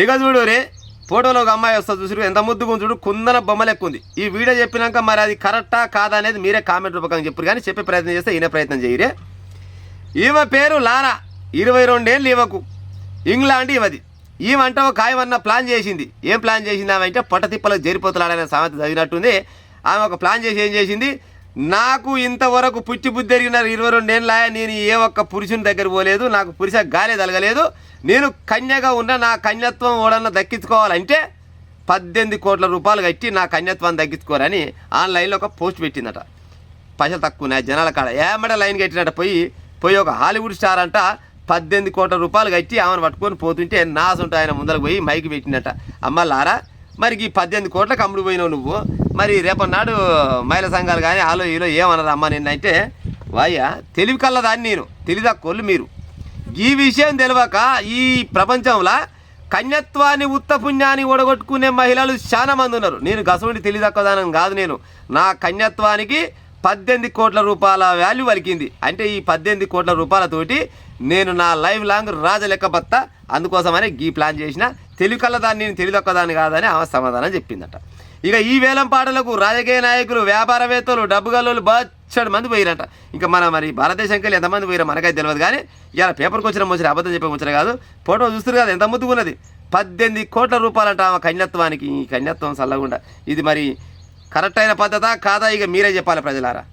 ఇక చూడు రే ఫోటోలో ఒక అమ్మాయి వస్తుంది చూసి ఎంత ముద్దుగా చూడు కుందన బొమ్మలు ఎక్కువ ఉంది. ఈ వీడియో చెప్పినాక మరి అది కరెక్టా కాదా అనేది మీరే కామెంట్ రూపకంగా చెప్పారు, కానీ చెప్పే ప్రయత్నం చేస్తే ఈయన ప్రయత్నం చేయరే. ఈమె పేరు లారా, 22 ఏళ్ళు ఈమెకు. ఇంగ్లాండ్ ఇవది. ఈమంట ఒక ఆయమన్న ప్లాన్ చేసింది. ఏం ప్లాన్ చేసింది ఆమె అంటే పొట్టతిప్పలకు జరిపోతులాడనే సామెత చదివినట్టుంది. ఆమె ఒక ప్లాన్ చేసి ఏం చేసింది, నాకు ఇంతవరకు పుట్టి బుద్ధి ఎరిగిన 22 ఏళ్ళ నేను ఏ ఒక్క పురుషుని దగ్గర పోలేదు, నాకు పురుష గాలే తలగలేదు, నేను కన్యగా ఉన్న నా కన్యత్వం ఓడన్నా దక్కించుకోవాలంటే 18 కోట్ల రూపాయలు కట్టి నా కన్యత్వాన్ని దక్కించుకోరని ఆన్లైన్లో ఒక పోస్ట్ పెట్టిందట. పైసలు తక్కువ జనాల కాడ ఏమడ లైన్ కట్టినట్ట పోయి ఒక హాలీవుడ్ స్టార్ అంట 18 కోట్ల రూపాయలు కట్టి ఆమెను పట్టుకొని పోతుంటే నాసుంటూ ఆయన ముందరకు పోయి మైకి పెట్టినట్ట. అమ్మ లారా, మరి ఈ 18 కోట్లకు అమ్ముడు పోయినావు నువ్వు, మరి రేపన్నాడు మహిళా సంఘాలు కానీ ఆలో ఈలో ఏమన్నారు అమ్మ నిన్నంటే, వాయ్యా తెలివి కల్లదాన్ని నేను, తెలివి తక్కువలు మీరు. ఈ విషయం తెలియక ఈ ప్రపంచంలో కన్యత్వాన్ని ఉత్తపుణ్యాన్ని ఓడగొట్టుకునే మహిళలు చాలా మంది ఉన్నారు. నేను గసవుడి తెలివి తక్కువదానం కాదు, నేను నా కన్యత్వానికి 18 కోట్ల రూపాయల వాల్యూ వలికింది. అంటే ఈ 18 కోట్ల రూపాయలతోటి నేను నా లైఫ్ లాంగ్ రాజలెక్క బత్తా, అందుకోసమని గీ ప్లాన్ చేసిన, తెలివి కల్లదాన్ని నేను తెలివి తక్కువదాన్ని కాదని ఆమె సమాధానం చెప్పిందట. ఇక ఈ వేలం పాటలకు రాజకీయ నాయకులు, వ్యాపారవేత్తలు, డబ్బుగల్లోళ్ళు బచ్చడి మంది పోయిరట. ఇంకా మరి భారతదేశంకి వెళ్ళి ఎంతమంది పోయిరా మనకైతే తెలియదు, కానీ ఇలా పేపర్కి వచ్చిన ముచ్చట, అబద్ధం చెప్పే ముచ్చట కాదు. ఫోటో చూస్తారు కదా ఎంత ముద్దుకున్నది. 18 కోట్ల రూపాయలంట ఆమె కన్యత్వానికి. ఈ కన్యత్వం చల్లకుండా ఇది మరి కరెక్ట్ అయిన పద్ధతా కాదా, ఇక మీరే చెప్పాలి ప్రజలారా.